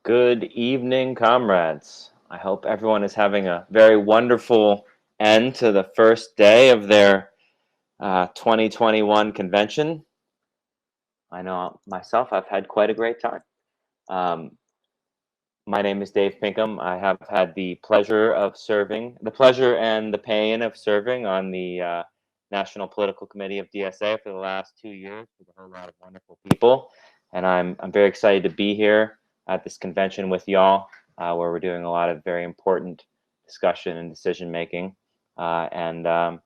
Good evening, comrades. I hope everyone is having a very wonderful end to the first day of their 2021 convention. I know myself, I've had quite a great time. Um, my name is Dave Pinkham. I have had the pleasure and the pain of serving on the National Political Committee of DSA for the last 2 years with a whole lot of wonderful people. And I'm very excited to be here at this convention with y'all, where we're doing a lot of very important discussion and decision making. And I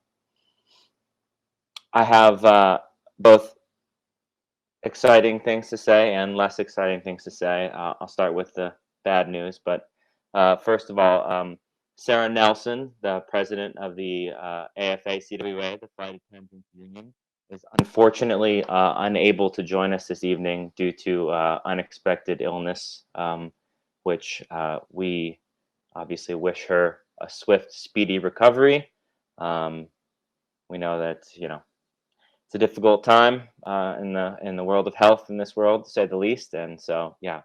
have both exciting things to say and less exciting things to say. I'll start with the bad news, but first of all, Sarah Nelson, the president of the AFA-CWA, the Flight Attendants Union, is unfortunately unable to join us this evening due to unexpected illness, which we obviously wish her a swift, speedy recovery. We know that, it's a difficult time in the world of health in this world, to say the least. And so, yeah,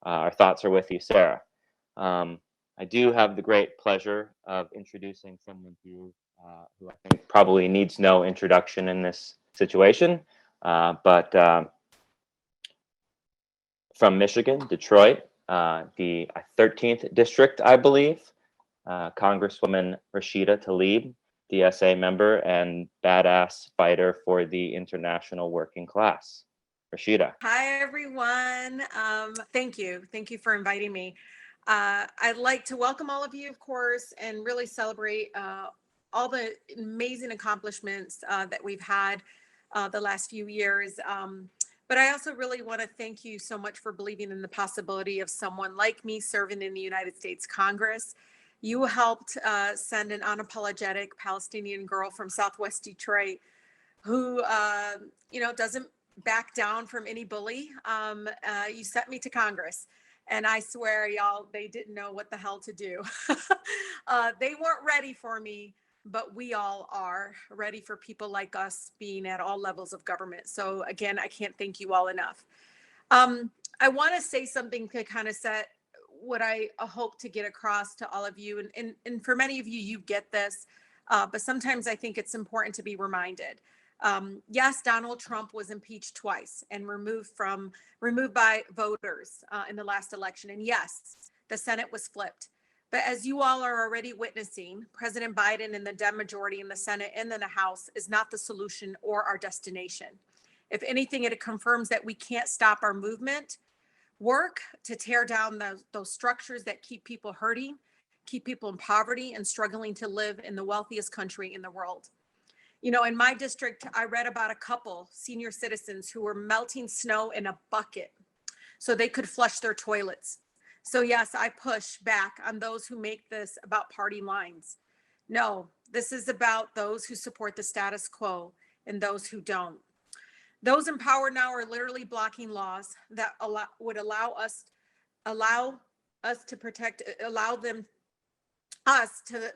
our thoughts are with you, Sarah. I do have the great pleasure of introducing someone to you who I think probably needs no introduction in this situation, but from Michigan, Detroit, the 13th district, I believe, Congresswoman Rashida Tlaib, DSA member and badass fighter for the international working class. Rashida. Hi, everyone. Thank you. Thank you for inviting me. I'd like to welcome all of you, of course, and really celebrate all the amazing accomplishments that we've had the last few years. But I also really want to thank you so much for believing in the possibility of someone like me serving in the United States Congress. You helped send an unapologetic Palestinian girl from Southwest Detroit who, doesn't back down from any bully. You sent me to Congress. And I swear, y'all, they didn't know what the hell to do. They weren't ready for me, but we all are ready for people like us being at all levels of government. So again, I can't thank you all enough. I want to say something to kind of set what I hope to get across to all of you. And for many of you, you get this, but sometimes I think it's important to be reminded. Yes, Donald Trump was impeached twice and removed by voters in the last election. And yes, the Senate was flipped. But as you all are already witnessing, President Biden and the Dem majority in the Senate and in the House is not the solution or our destination. If anything, it confirms that we can't stop our movement, work to tear down those structures that keep people hurting, keep people in poverty and struggling to live in the wealthiest country in the world. In my district, I read about a couple senior citizens who were melting snow in a bucket so they could flush their toilets. So yes, I push back on those who make this about party lines. No, this is about those who support the status quo and those who don't. Those in power now are literally blocking laws that would allow us to protect, allow them us to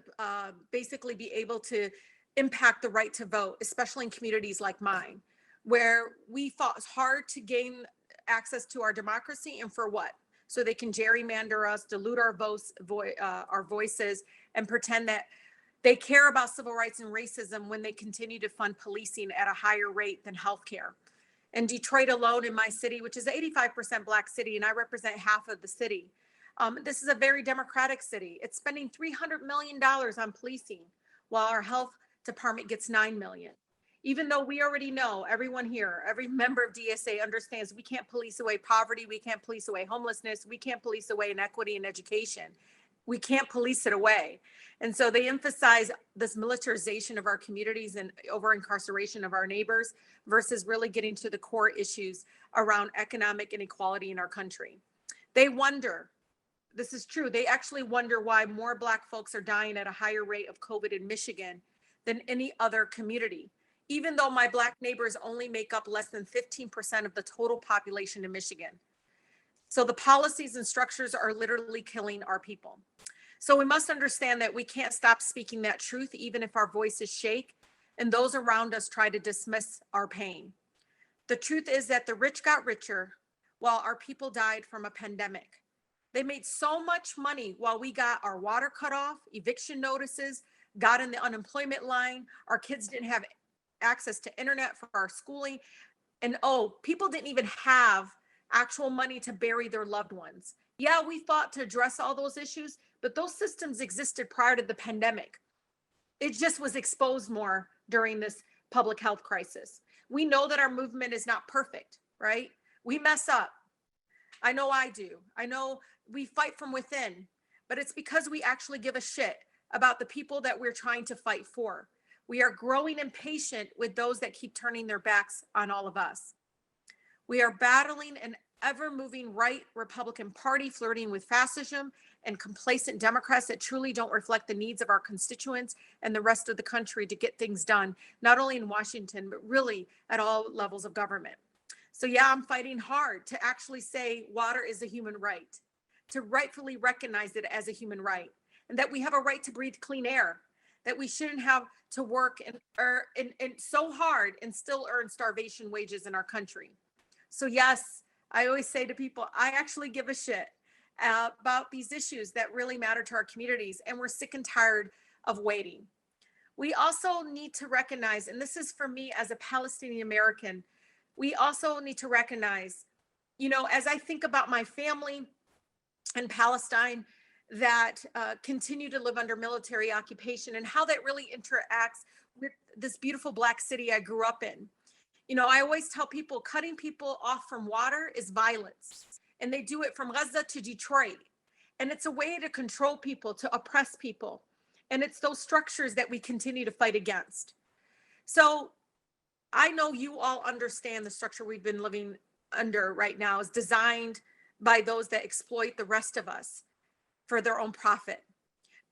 basically be able to impact the right to vote, especially in communities like mine, where we fought hard to gain access to our democracy, and for what? So they can gerrymander us, dilute our voices, and pretend that they care about civil rights and racism when they continue to fund policing at a higher rate than healthcare. In Detroit alone, in my city, which is an 85% Black city, and I represent half of the city, this is a very democratic city. It's spending $300 million on policing, while our health department gets $9 million. Even though we already know, everyone here, every member of DSA understands we can't police away poverty, we can't police away homelessness, we can't police away inequity in education. We can't police it away. And so they emphasize this militarization of our communities and over incarceration of our neighbors versus really getting to the core issues around economic inequality in our country. They wonder, this is true, they actually wonder why more Black folks are dying at a higher rate of COVID in Michigan than any other community, even though my Black neighbors only make up less than 15% of the total population in Michigan. So the policies and structures are literally killing our people. So we must understand that we can't stop speaking that truth, even if our voices shake and those around us try to dismiss our pain. The truth is that the rich got richer while our people died from a pandemic. They made so much money while we got our water cut off, eviction notices, got in the unemployment line. Our kids didn't have access to internet for our schooling. And oh, people didn't even have actual money to bury their loved ones. Yeah, we fought to address all those issues, but those systems existed prior to the pandemic. It just was exposed more during this public health crisis. We know that our movement is not perfect, right? We mess up. I know I do. I know we fight from within, but it's because we actually give a shit about the people that we're trying to fight for. We are growing impatient with those that keep turning their backs on all of us. We are battling an ever moving right Republican Party flirting with fascism and complacent Democrats that truly don't reflect the needs of our constituents and the rest of the country to get things done, not only in Washington, but really at all levels of government. So yeah, I'm fighting hard to actually say water is a human right, to rightfully recognize it as a human right, and that we have a right to breathe clean air, that we shouldn't have to work and so hard and still earn starvation wages in our country. So yes, I always say to people, I actually give a shit about these issues that really matter to our communities, and we're sick and tired of waiting. We also need to recognize, and this is for me as a Palestinian American, we also need to recognize, as I think about my family in Palestine that continue to live under military occupation and how that really interacts with this beautiful Black city I grew up in. I always tell people cutting people off from water is violence, and they do it from Gaza to Detroit. And it's a way to control people, to oppress people. And it's those structures that we continue to fight against. So I know you all understand the structure we've been living under right now is designed by those that exploit the rest of us for their own profit.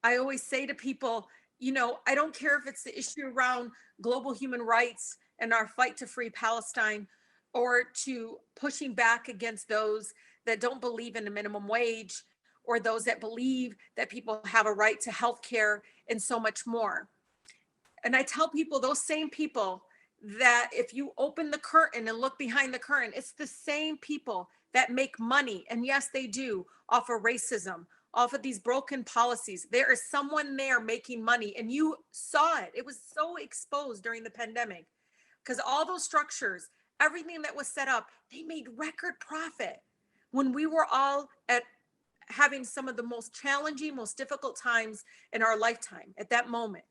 I always say to people, I don't care if it's the issue around global human rights and our fight to free Palestine, or to pushing back against those that don't believe in a minimum wage, or those that believe that people have a right to health care and so much more. And I tell people, those same people, that if you open the curtain and look behind the curtain, it's the same people that make money, and yes, they do, off of racism, off of these broken policies. There is someone there making money, and you saw it. It was so exposed during the pandemic because all those structures, everything that was set up, they made record profit when we were all at having some of the most challenging, most difficult times in our lifetime at that moment.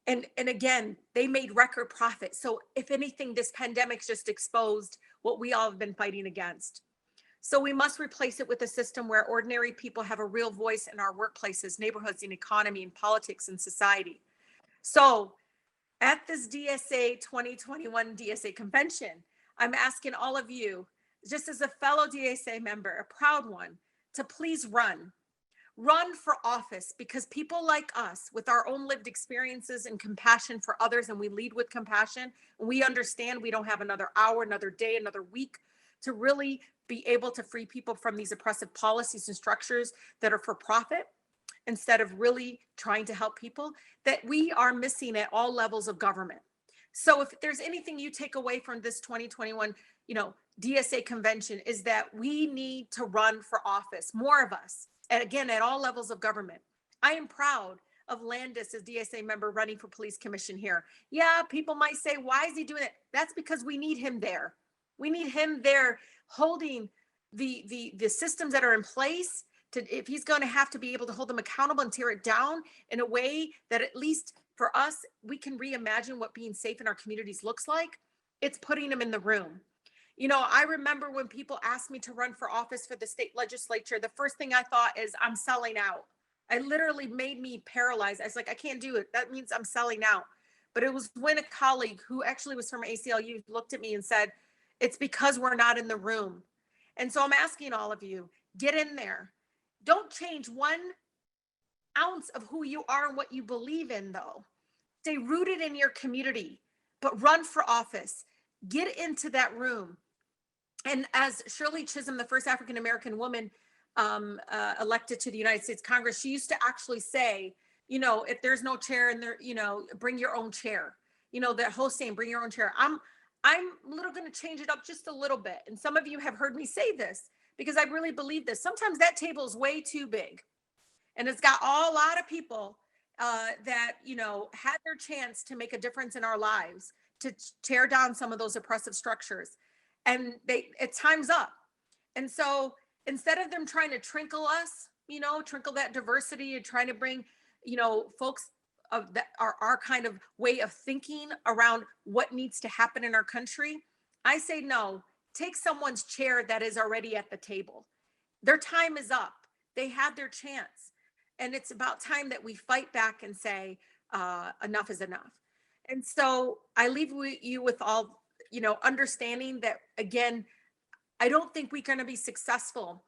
And again, they made record profit. So if anything, this pandemic's just exposed what we all have been fighting against. So we must replace it with a system where ordinary people have a real voice in our workplaces, neighborhoods, and economy, and politics, and society. So at this DSA 2021 DSA convention, I'm asking all of you, just as a fellow DSA member, a proud one, to please run for office, because people like us with our own lived experiences and compassion for others, and we lead with compassion, and we understand we don't have another hour, another day, another week to really be able to free people from these oppressive policies and structures that are for profit instead of really trying to help people, that we are missing at all levels of government. So if there's anything you take away from this 2021, DSA convention, is that we need to run for office, more of us. And again, at all levels of government. I am proud of Landis as DSA member running for police commission here. Yeah, people might say, why is he doing it? That's because we need him there. We need him there holding the systems that are in place to, if he's going to have to be able to hold them accountable and tear it down in a way that at least for us, we can reimagine what being safe in our communities looks like. It's putting him in the room. I remember when people asked me to run for office for the state legislature, the first thing I thought is I'm selling out. I literally made me paralyzed. I was like, I can't do it. That means I'm selling out. But it was when a colleague who actually was from ACLU looked at me and said, it's because we're not in the room. And so I'm asking all of you, get in there. Don't change 1 ounce of who you are and what you believe in, though. Stay rooted in your community, but run for office. Get into that room. And as Shirley Chisholm, the first African-American woman elected to the United States Congress, she used to actually say, if there's no chair in there, bring your own chair. That whole saying, bring your own chair. I'm going to change it up just a little bit. And some of you have heard me say this, because I really believe this. Sometimes that table is way too big, and it's got a lot of people that had their chance to make a difference in our lives, to tear down some of those oppressive structures, and it's time's up. And so instead of them trying to trinkle us, trinkle that diversity and trying to bring, folks of that are our kind of way of thinking around what needs to happen in our country, I say no. Take someone's chair that is already at the table. Their time is up. They had their chance. And it's about time that we fight back and say, enough is enough. And so I leave you with all, understanding that, again, I don't think we're going to be successful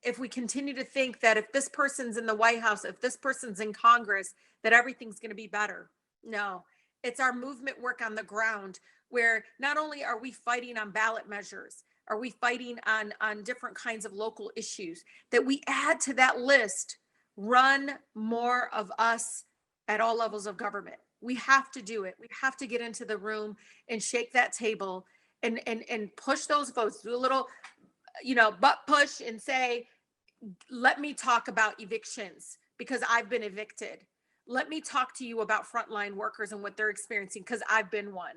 if we continue to think that if this person's in the White House, if this person's in Congress, that everything's going to be better. No, it's our movement work on the ground, where not only are we fighting on ballot measures, are we fighting on different kinds of local issues, that we add to that list, run more of us at all levels of government. We have to do it. We have to get into the room and shake that table and push those votes, do a little, butt push and say, let me talk about evictions because I've been evicted. Let me talk to you about frontline workers and what they're experiencing because I've been one.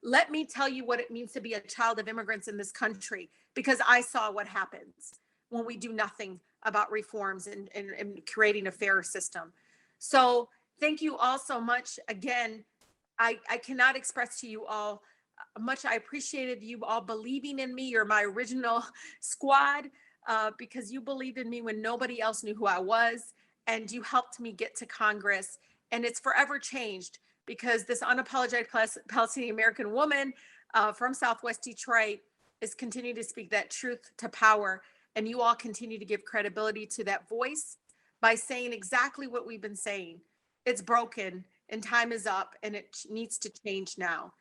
Let me tell you what it means to be a child of immigrants in this country because I saw what happens when we do nothing about reforms and creating a fairer system. So thank you all so much. Again, I cannot express to you all how much I appreciated you all believing in me. You're my original squad. Because you believed in me when nobody else knew who I was, and you helped me get to Congress. And it's forever changed because this unapologetic Palestinian American woman from Southwest Detroit is continuing to speak that truth to power. And you all continue to give credibility to that voice by saying exactly what we've been saying. It's broken and time is up and it needs to change now.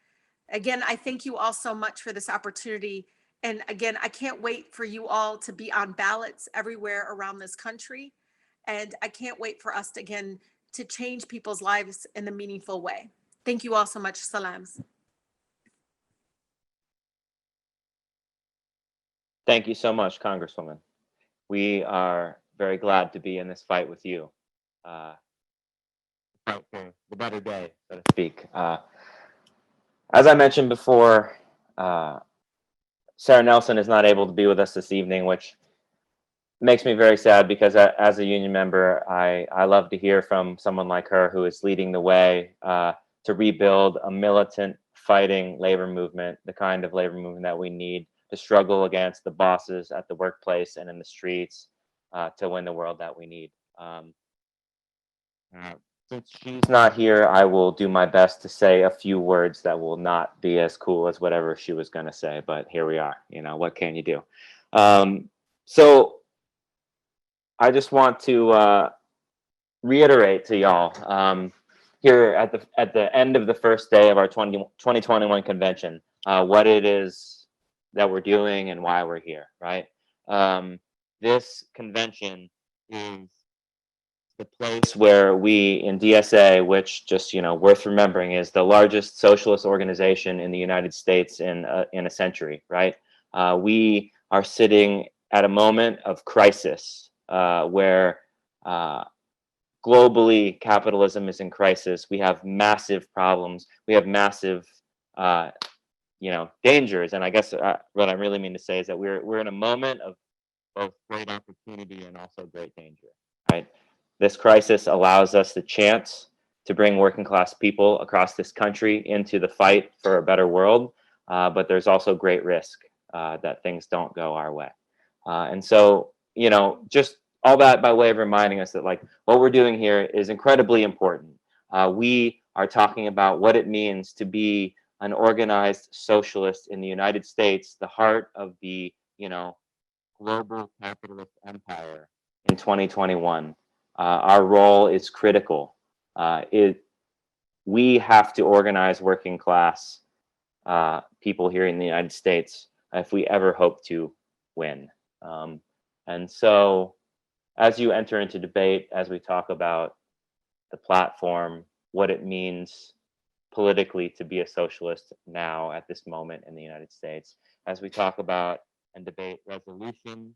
Again, I thank you all so much for this opportunity. And again, I can't wait for you all to be on ballots everywhere around this country. And I can't wait for us to, again, to change people's lives in a meaningful way. Thank you all so much. Salams. Thank you so much, Congresswoman. We are very glad to be in this fight with you. Fight for the better day, so to speak. As I mentioned before, Sarah Nelson is not able to be with us this evening, which makes me very sad because as a union member, I love to hear from someone like her who is leading the way to rebuild a militant, fighting labor movement, the kind of labor movement that we need to struggle against the bosses at the workplace and in the streets to win the world that we need. Since she's not here, I will do my best to say a few words that will not be as cool as whatever she was going to say, but here we are. What can you do? So I just want to reiterate to y'all here at the end of the first day of our 2021 convention, what it is that we're doing and why we're here, right? This convention is the place where we in DSA, which just worth remembering, is the largest socialist organization in the United States in a century, right? We are sitting at a moment of crisis where globally capitalism is in crisis. We have massive problems. We have massive dangers. And I guess what I really mean to say is that we're in a moment of both great opportunity and also great danger, right? This crisis allows us the chance to bring working class people across this country into the fight for a better world, but there's also great risk that things don't go our way. And so, just all that by way of reminding us that what we're doing here is incredibly important. We are talking about what it means to be an organized socialist in the United States, the heart of the, global capitalist empire in 2021. Our role is critical. We have to organize working class people here in the United States if we ever hope to win. And so as you enter into debate, as we talk about the platform, what it means politically to be a socialist now at this moment in the United States, as we talk about and debate resolutions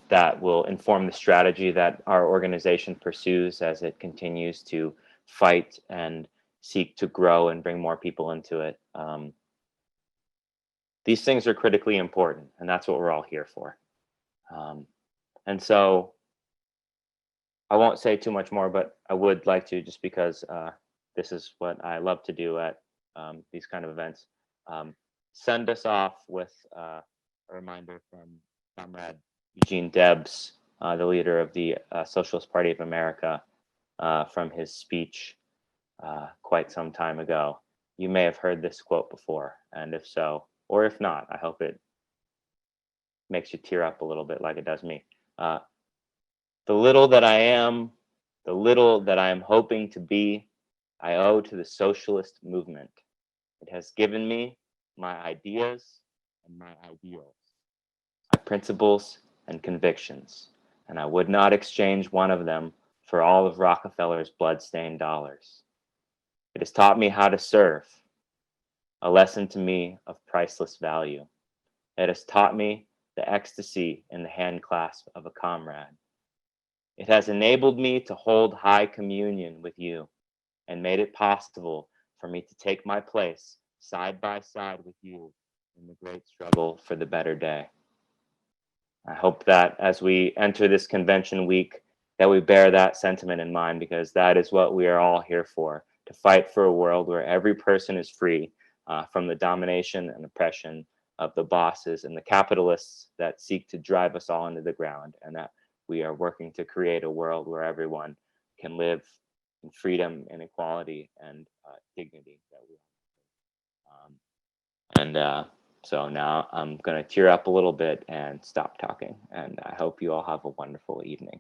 that will inform the strategy that our organization pursues as it continues to fight and seek to grow and bring more people into it. These things are critically important, and that's what we're all here for. And so I won't say too much more, but I would like to, just because this is what I love to do at these kind of events, send us off with a reminder from Comrade Eugene Debs, the leader of the Socialist Party of America, from his speech quite some time ago. You may have heard this quote before, and if so, or if not, I hope it makes you tear up a little bit like it does me. The little that I am, the little that I am hoping to be, I owe to the socialist movement. It has given me my ideas and my ideals, my principles and convictions, and I would not exchange one of them for all of Rockefeller's blood-stained dollars. It has taught me how to serve, a lesson to me of priceless value. It has taught me the ecstasy in the hand clasp of a comrade. It has enabled me to hold high communion with you and made it possible for me to take my place side by side with you in the great struggle for the better day. I hope that as we enter this convention week, that we bear that sentiment in mind, because that is what we are all here for, to fight for a world where every person is free from the domination and oppression of the bosses and the capitalists that seek to drive us all into the ground, and that we are working to create a world where everyone can live in freedom and equality and dignity that we so now I'm going to tear up a little bit and stop talking, and I hope you all have a wonderful evening.